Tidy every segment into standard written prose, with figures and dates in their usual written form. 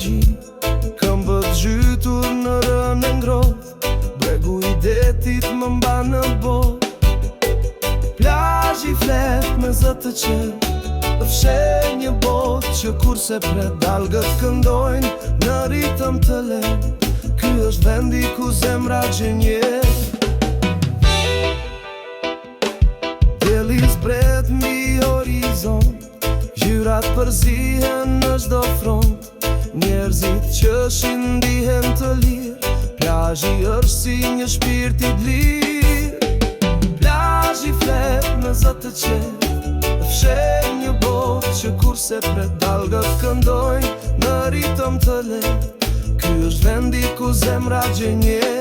nostalgji. Këmbët zhytur në rënë e ngrohtë, bregu i detit më mban në botë. Plazhi flet me zë të qetë, fshe një botë që kurse pret algët këndojnë në ritëm të lehtë. Ky është vendi ku zemra gjenjet. Dielli zbret mbi horizont, gjyrat përzihen në çdo front. Njerëzit që shihnin të lirë, plazhi është si një shpirt i lirë. Plazhi flet me zë të qetë, fshe një botë që kurse pret algët këndojnë në ritëm të lehtë. Ky është vendi ku zemra gjenjet.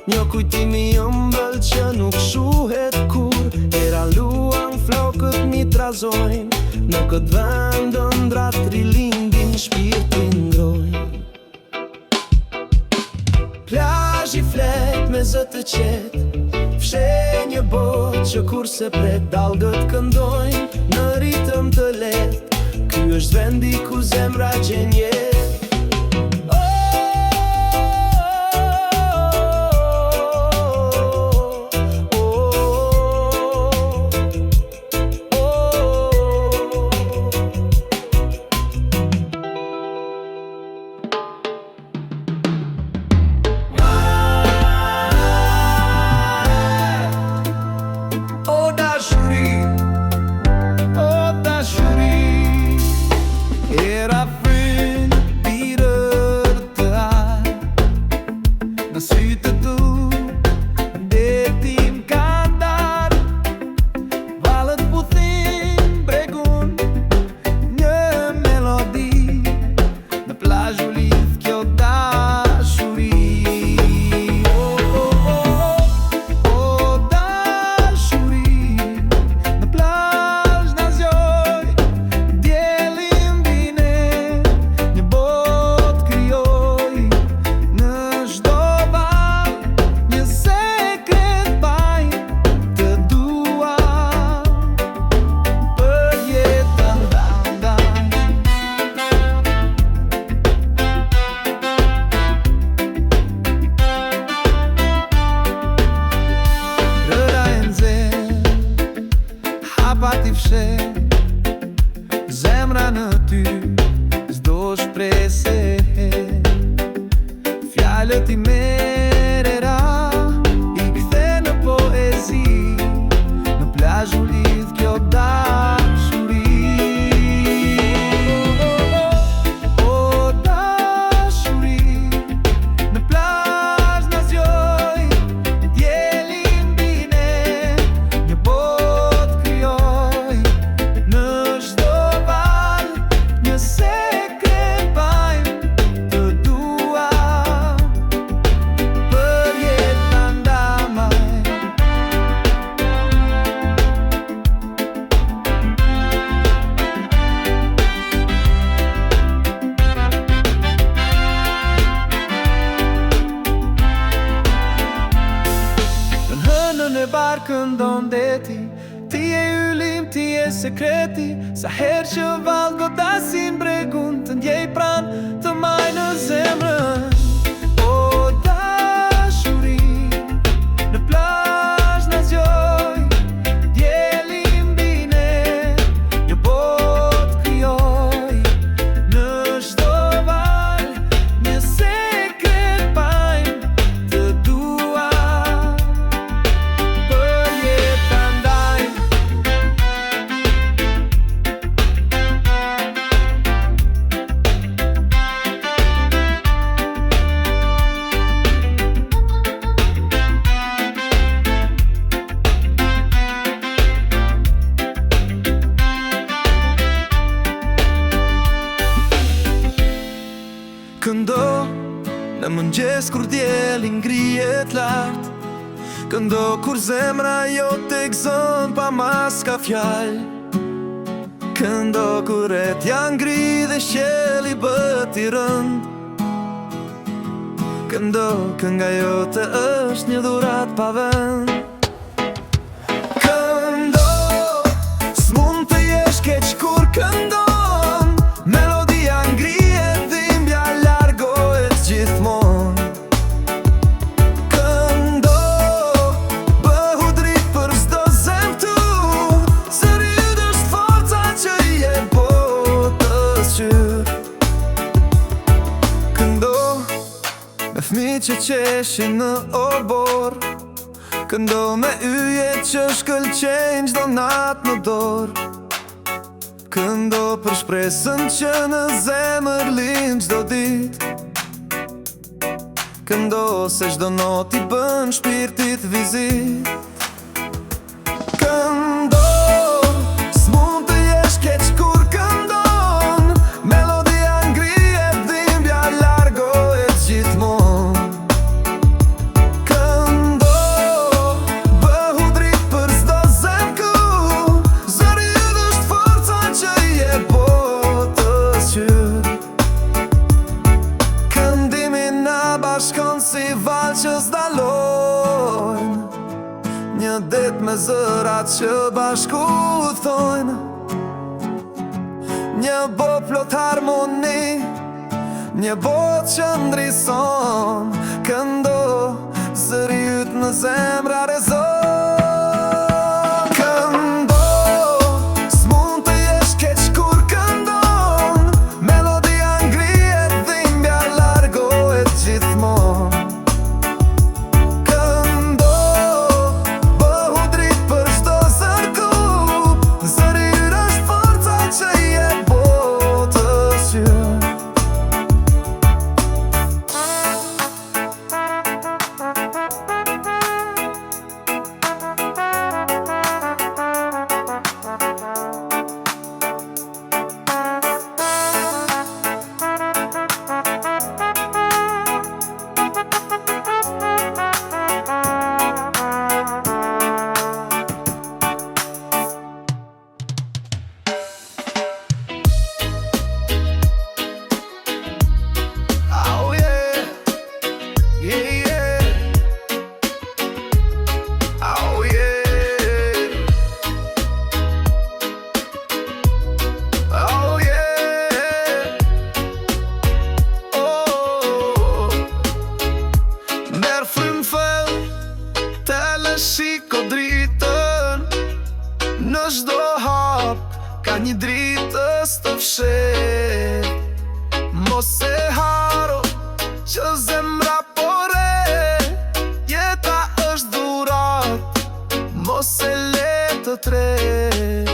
Një kujtimi ëmbël që nuk shuhet kur. Era luan flokët mi trazojnë, në këtë vend ëndrat trilindin, shpirtin ngrojnë. Plazhi flet me zë të qetë, fshe një botë që kurse pret algët këndojnë në ritëm të lehtë. Ky është vendi ku zemra gjenjet. Zemra në ty s'do shprese, fjalët i merera i kthe në poezi, në plazh u lidh kjo dashuri. O dashuri, në plazh na zgjoj, dielin bine, një botë krijoj. Në çdo në barkën don deti, ti e ylim, ti e sekreti. Sa herë që vallë godasin bregun, të ndjej pran, të maj në zemrën. O dashuri, në plazh na zgjoj, dielin bine, një botë krijoj. Në çdo val, një sekret bajmë, të dua. Këndo në mëngjes kur dielli ngrihet lart, këndo kur zemra jote gëzon pa mas ka fjal, këndo kur retja ngri dhe qielli bëhet i rënd, këndo kënga jote është një dhuratë pa vend. Këndo s'mund të jesh keq kur këndon, melodia ngrihet, dhimbja largohet gjithmonë. Këndo bëhu dritë për çdo zemë tu, zëri yt është forca që i jep botës qyr. Këndo me fmi që qeshin në obor, këndo me yje që shkëlqejnë çdo natë në dorë, këndo për shpresën që në zemër lind çdo ditë, këndo se çdo notë i bën shpirtit vizit. Këndo s'mund të jesh keq kur këndon, melodia ngrihet, dhimbja largohet gjithmonë. Këndo bëhu dritë për çdo zemë ku, zëri yt është forca që i jep botës qyr. Këndimi na bashkon si valë që s'dalojnë, një det me zërat që bashku thojnë, një botë plot harmoni, një botë që ndrison. Këndo zëri yt në zemra rezon. Këndo s'mund të jesh keq kur këndon, melodia ngrihet, dhimbja largohet gjithmonë. Këndo bëhu dritë për çdo zër ku, zëri yt është forca që i jep botës qyr. Shiko dritën, në çdo hap ka një dritës të fshet. Mos e haro që zemra pore, jeta është dhurat, mos e le të tret.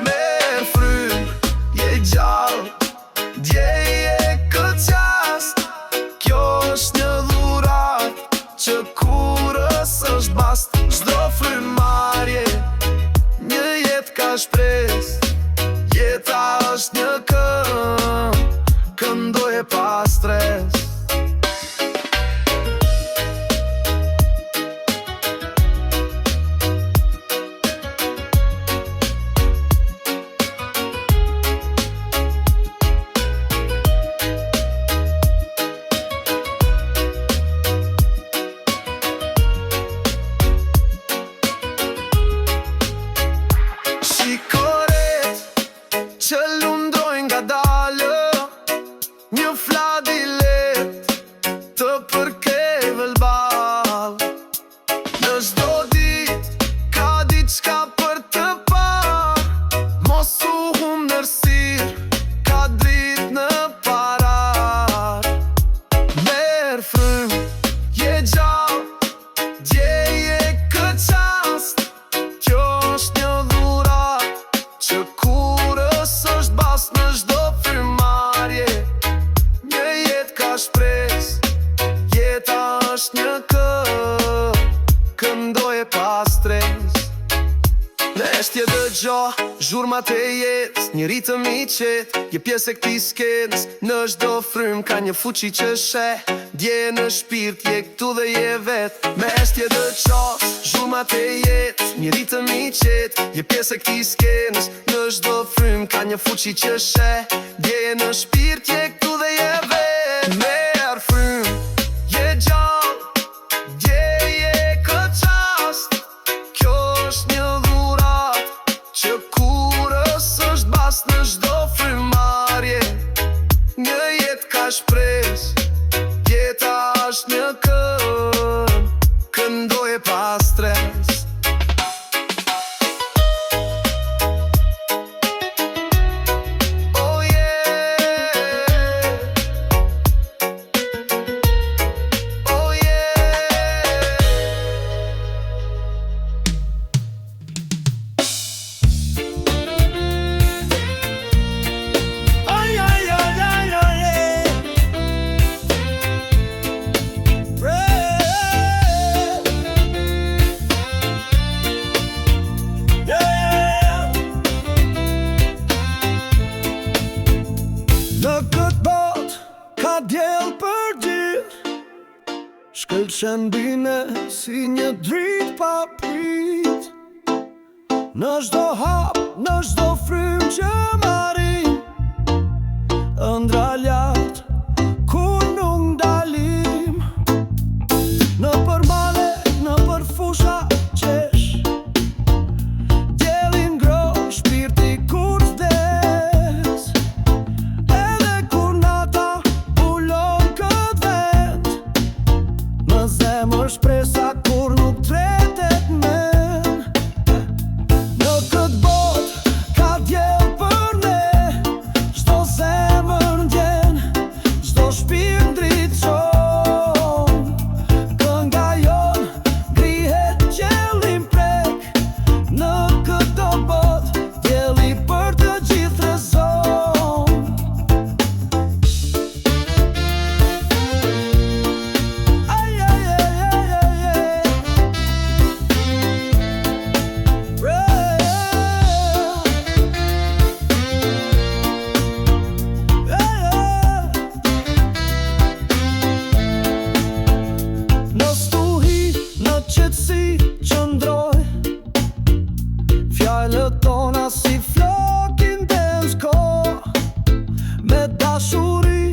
Merr frymë, je gjallë, djeje këtë qast, kjo është një dhurat që kurës është bast. Çdo frymarrje, një jetë ka shpresë, jeta është një këngë, këndoje pa stres. Shikoret që lundrojnë nga dalë, një flad i let të përkej vëlbal. Në çdo dit ka diçka për të par, mos u hum nërësir, ka drit në parar. Merr frymë, je gjallë, djeje këtë qast, kjo është një dhurat që kurës është bast. Në çdo frymarrje, një jetë ka shpresë, jeta është një këngë, këndoje pa stres. Leshtje dëgjo, zhurmat e jetës, një ritëm i qetë, je pjesë e këtij skenës. Në çdo frym ka një fuqi që sheh, dje në shpirt je këtu dhe je vet. Me estje dhe qas, zhurmat e jetës, një ritëm i qetë, je pjesë e këtij skenës. Në çdo frym ka një fuqi që sheh, dje në shpirt je këtu dhe je vet. Merr frym, je gjallë, dje je këtë qast. Kjo është një dhurat që kurës është bas në çdo frymarrje. Një jetë ka shpresë, jeta është një kënd, këndoje pa stres. Oh yeah, oh yeah. Ay, ay, ay, ay, ay, ay. Në këtë bot ka djel për gjithë, shkëlqen bine si një dritë pa prit. Në çdo hap, në çdo frym që marrim, ëndra lartë kur nuk ndalim. Në përmale, në përfusha qesh, djeli ngroh, shpirti kur vdes. Edhe kur nata ulon këtë vend, në zemër shpresa kur nuk tretet men. Në këtë bot ka djel për ne, çdo zemër ndjen, çdo shpirt ndriçon. Kënga jon ngrihet, qiellin prek, në këtë bot djeli për të gjithë rezon. Ay, ay, ay, ay, ay, ay. Në stuhi, në qetësi qëndroj, fjalët tona si flokin dens kohë. Me dashuri,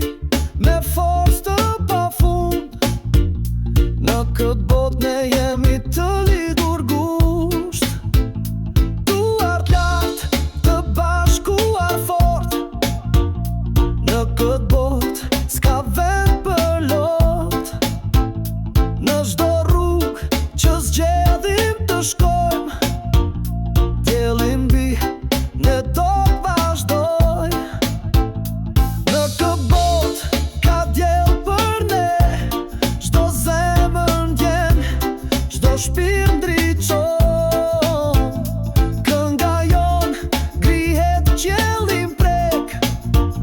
me forcë të pafund, në këtë botë ne jemi të lidhur gusht. Duart lartë, të bashkuar fort, në këtë botë s'ka vend për lot. Në çdo rrugë që zgjedhim të shkojmë, djeli mbi ne do të vazhdoj. Në këtë botë ka djel për ne, çdo zemër ndjen, çdo shpirt ndriçon. Kënga jon ngrihet, qiellin prek,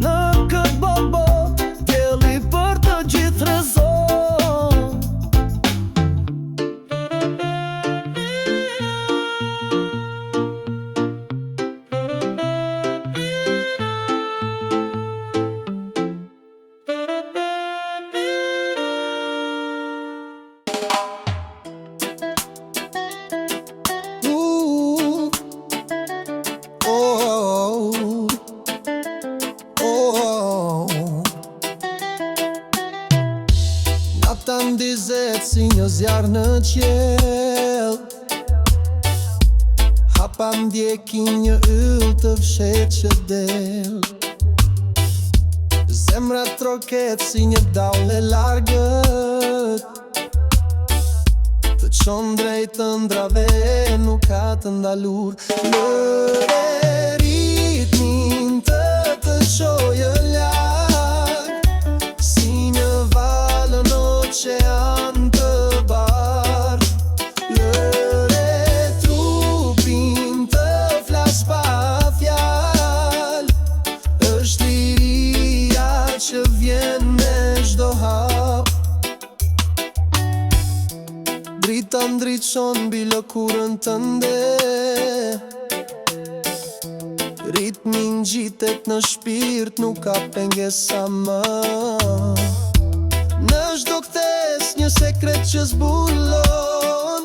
në këtë botë djeli për të gjithë rezon. Nata ndizet si një zjarë në qiell, hapa ndjeki një yll të fshet që del. Zemra troket si një daule largët, të çon drejt ëndrave, nuk ka të ndalur. Lëre ritmin të shojë larg, si një valë në oqean të bardh. Lëre trupin të flas pa fjalë, është liria që vjen me çdo hap. Drita ndriçon mbi lëkurën tënde, ngjitet në shpirt, nuk ka pengesa më. Në çdo kthes një sekret që zbulon,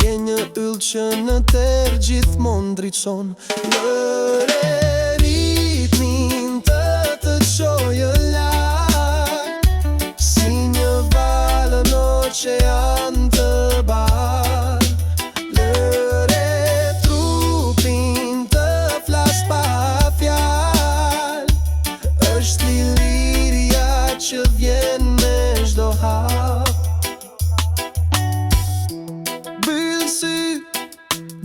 je një yll që në terr gjithmonë ndriçon. Lëre ritmin të çojë lart, si një valë në oqean të bardh. Lëre trupin të flas pa fjalë, është liria që vjen me çdo hap. Byll sy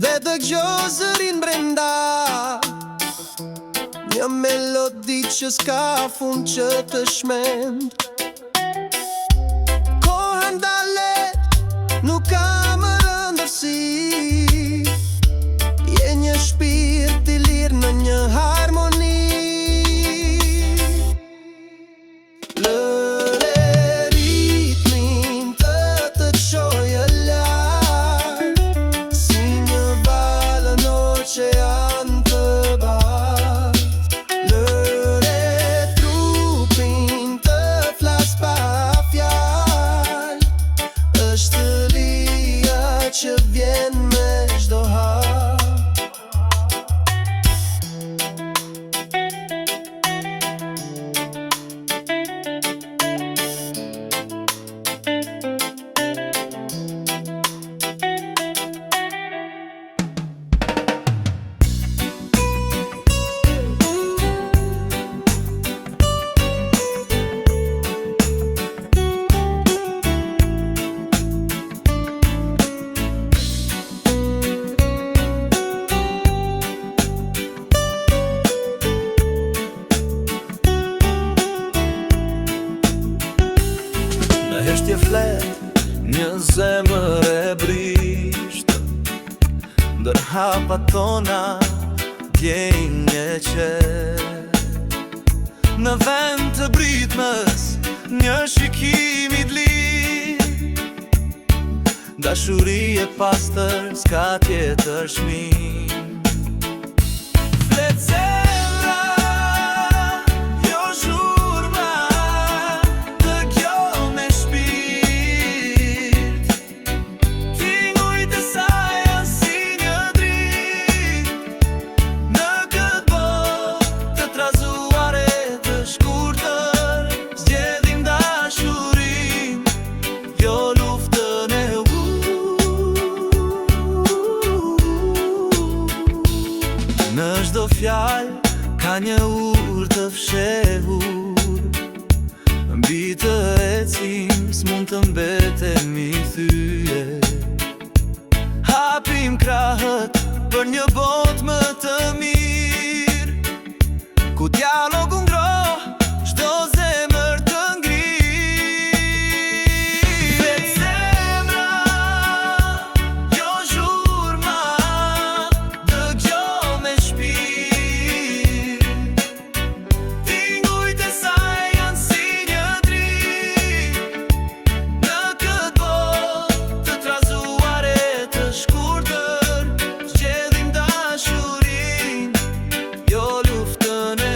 dhe dëgjo zërin brenda, një melodi që s'ka fund që të shmend. Koha ndalet, nuk ka më rëndësi, je një shpirt i lirë në një harmoni. Lëre ritmin të çojë lart, si një valë në oqean të bardh. Lëre trupin të flas pa fjalë, është lia që vjen me çdo hap. Heshtje flet, një zemër e brisht, ndër hapat tona djejnë një qet. Në vend të britmës, një shikim i lirë, dashuri e pastër, s'ka tjetër çmim. Flet zemra, jo zhurma, dëgjo me shpirt. Tingujt e saj janë si një dritë, në këtë botë të trazuar e të shkurtër. Zgjedhim dashurinë, jo luftën e në çdo fjalë ka një urë të fshehur, mbi të ecim s'mund të mbetemi thyje. Hapim krahët për një botë më të mirë, ku dialogu ngroh çdo zemër të ngrirë. Flet zemra, jo zhurma, dëgjo me shpirt. Tingujt e saj janë si një dritë, në këtë botë të trazuar e të shkurtër. Zgjedhim dashurinë, jo luftën e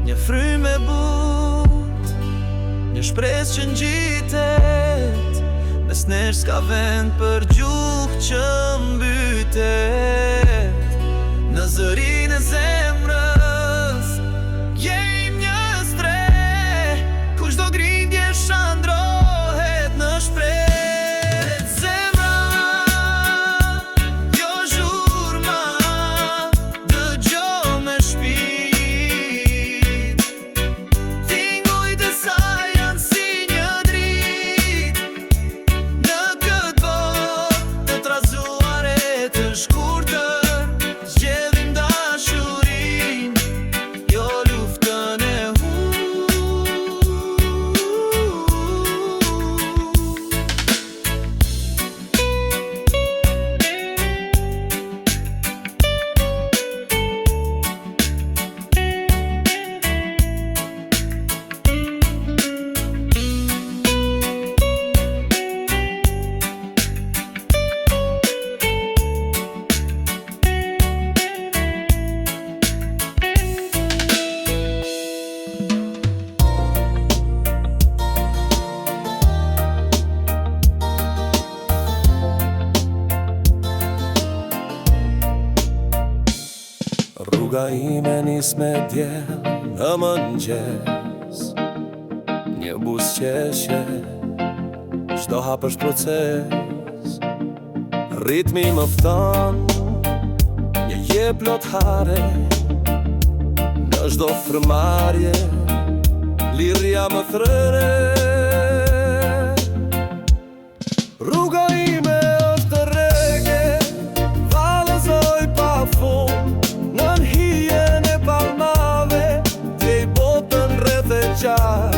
një frymë e butë, një shpresë që ngjitet, mes nesh s'ka vend për gjuhë që mbytet. Në zërin e zemrës jejm një streh, ku çdo grindje shandrohet në shpreh. Zemra, jo zhurma, dëgjo me shpirt. Tingujt e saj janë si një dritë, në këtë botë të trazuar e të shkurtër. Rruga ime nis me djel në mëngjes, një buzëqeshje, çdo hap është proces. Ritmi më fton, një je plot hare, në çdo frëmarje, lirja më thrëre. Rruga ime është rrege, vallëzoj pa fund, nën hijen e palmave, djej botën rreth e qark.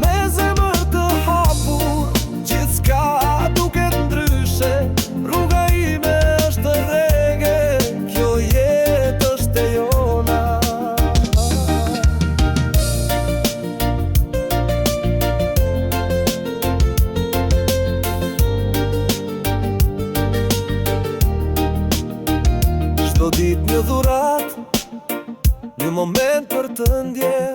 Me zemër të hapur, gjithçka duket ndryshe. Rruga ime është rrege, kjo jetë është e jona. Çdo ditë një dhurat, një moment për të ndjer.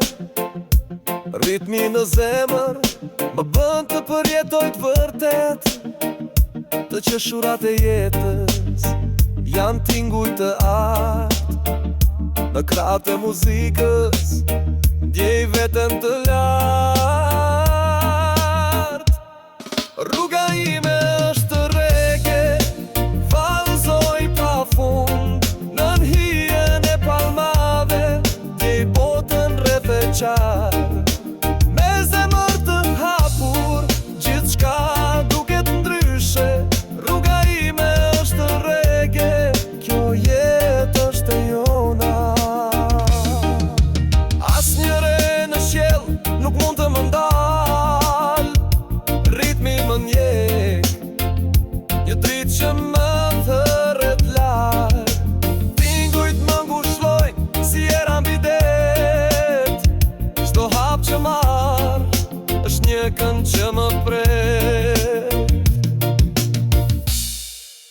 Ritmi në zemër më bën të përjetoj të vërtet. Të qeshurat e jetës janë tinguj të art. Në krahët e muzikës ndjej veten të lart. Rruga ime është rrege, vallëzoj pa fund, nën hijen e palmave, djej botën rreth e qark. Me zemër të hapur, gjithçka duket ndryshe. Rruga ime është rrege, kjo jetë është e jona. Asnjëre në qiell nuk mund të më ndal, ritmi më njeh, një dritë që më thërret lart. Tingujt më ngushëllojnë si era mbi det, çdo hap që marr është një këngë që më pret.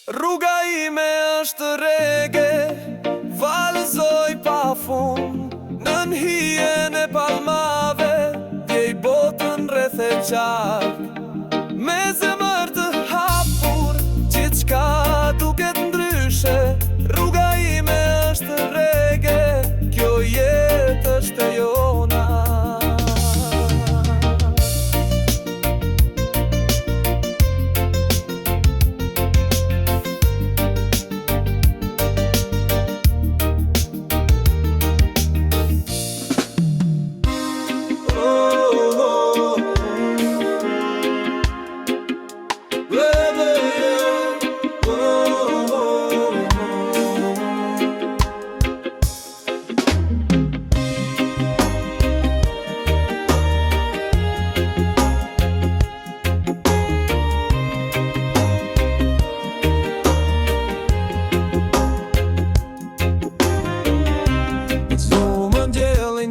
Rruga ime është rrege, vallëzoj pa fund, nën hijen e palmave, djej botën rreth e qark. Me zemër të hapur, gjithçka duket ndryshe. Rruga ime është rrege, kjo jetë është e jona.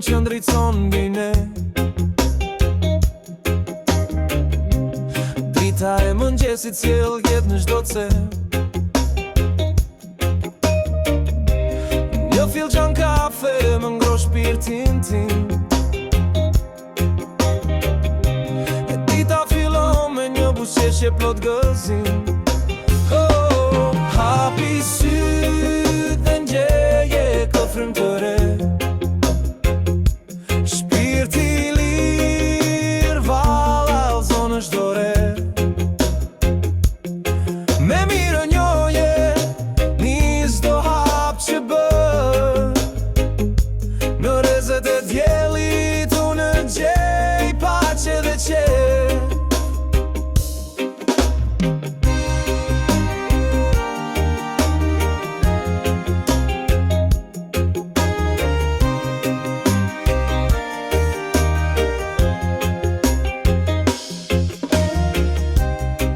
Që ndricon mbi ne, drita e mëngjesit sjell jetë në çdo cep. Një filxhan kafe më ngroh shpirtin tim, e dita fillon me një buzëqeshje plot gëzim. Hapi syt dhe ndjeje këtë frymë të re, me mirë njoje, nis do hap që bër. Në rezet e djelit unë gjej pace dhe qet.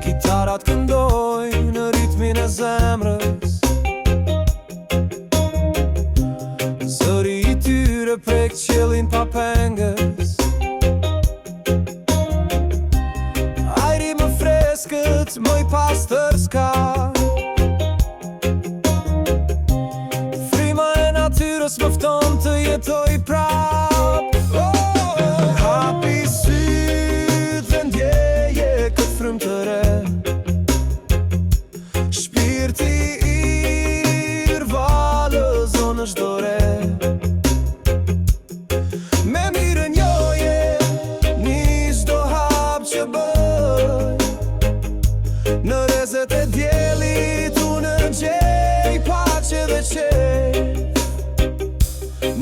Kitarat këndojnë në ritmin e zemrës, zëri i tyre prek qiellin pa pengës. Ajri më freskët, më i pastër s'ka, frima e natyrës më fton të jetoj prap. Hapi syt dhe ndjeje këtë frymë të re, shpirti i rvalë zonë është dore.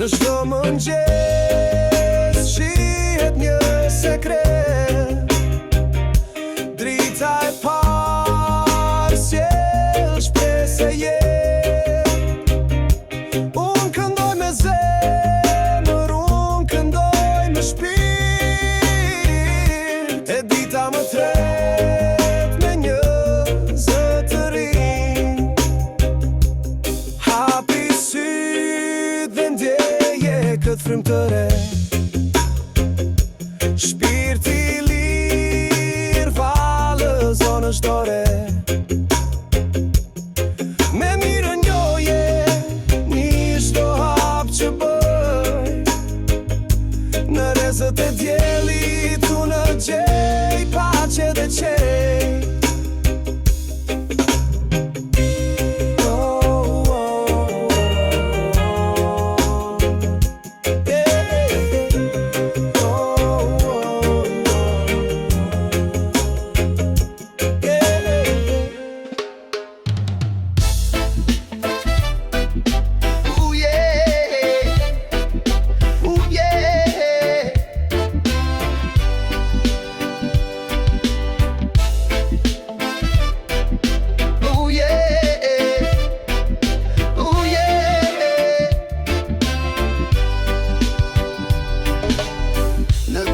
Në çdo mëngjes shihet një sekret. Drita e parë sjell shpresë e jetë. Unë këndoj me zemër, unë këndoj me shpirt. E dita më tret me një zë të ri. Hapi syt dhe ndjeje këtë frymë të re. Shpirti lir valëzon në çdo re. Me mirën joje një çdo hap që bëj. Në rezët e diellit unë gjej paqe dhe qej.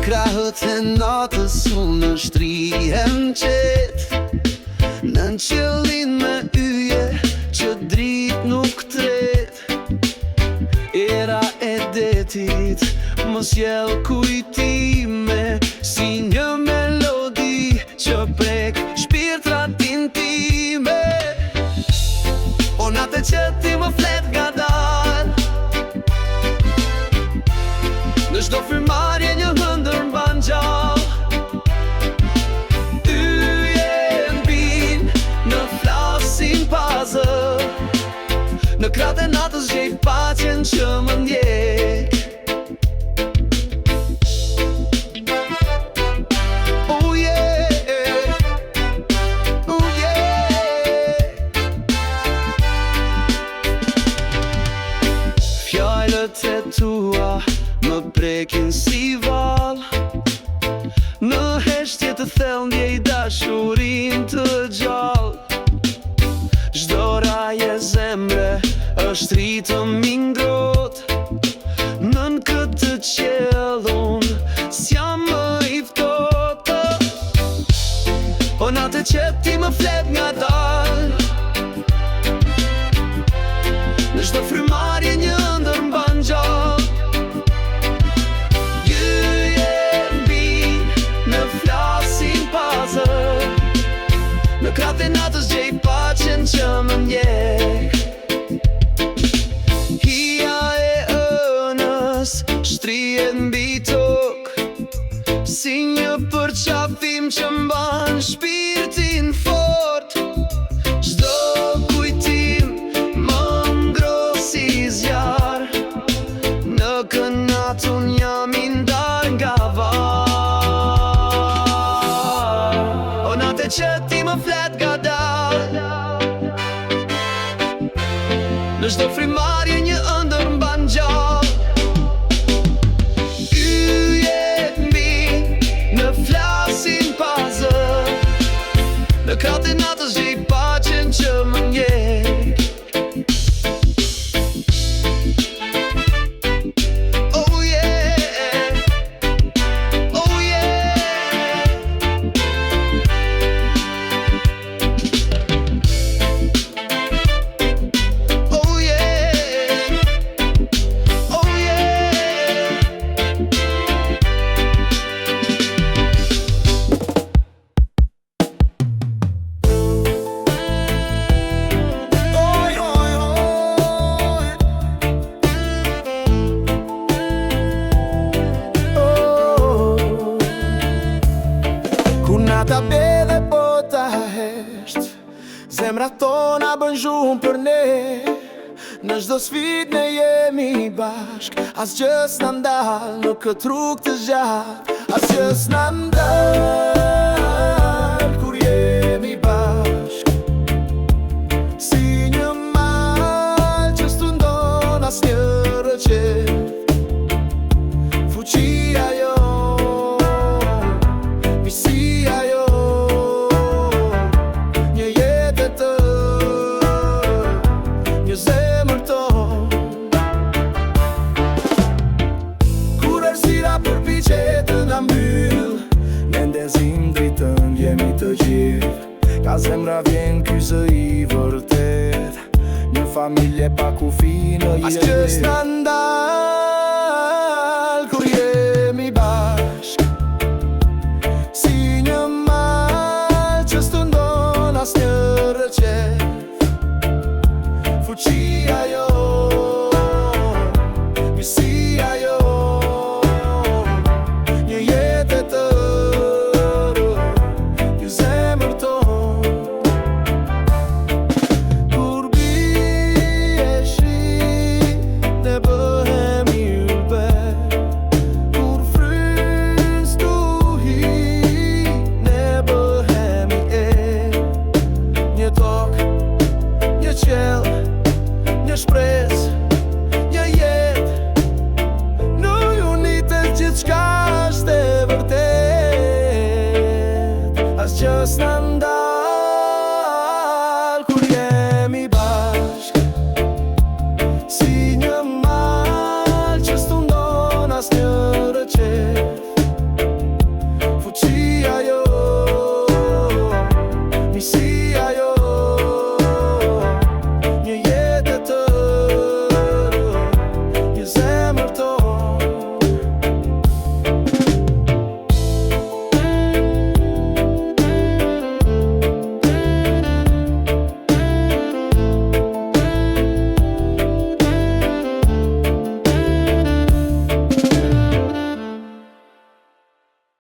Krahët e natës unë shtrihem qet. Në qëllin me yje që drit nuk tret. Era e detit më sjell kujtime, si një melodi që prek shpirtrat intime. O natë që ti më flet nga dal, në çdo frymarrje një hëndër mban gjall. Yje mbin në flasin pazë, në kratë e natës gjej paqen që më ndjek. Oh yeah, oh yeah. Fjalët e tua më prekin si val. Në heshtje të thellë ndjej dashurin të gjallë. Çdo raje zemre është ritëm i ngrohtë. Nën këtë qiell unë s'jam më i ftohtë. O natë që ti më flet nga dal, në çdo frymarrje një ëndër mban gjallë. Në kratë e natës gjej paqen që më ndjek. Hija e ënës shtrihet mbi tokë, si një përqafim që mban shpirtin fort. Çdo kujtim më ngroh si zjarr, në kënat unë jam i ndar nga varr. O natë që ti më flet nga dal, në çdo frymarrje një ëndër mban gjallë. Yje mbin në flasin pazë, në kratë e natës gjej paqen që më ndjek. Oh yeah, oh yeah. Oh yeah, oh yeah. Oj, oj, oj. Oh. Kur nata be dhe bota hesht, zemrat tona bën zhurmë për ne. Në çdo sfidë ne jemi bashk, asgjë s'na ndal në këtë rrugë të gjatë. Asgjë s'na ndal kur jemi bashk. Si një mal që s'tundon asnjë rëqet. familje pa kufi në jetë. As që s'na ndal kur jemi bashk, si një mal që s'tundon as një rëqef. Fuqia jo, mirësia jo, një jetë e tërë, një zemër tonë. Kur bie shi, ne bëhemi ylber. Kur frys tuhi, ne bëhemi erë. Një tokë, një qelë, një shpresë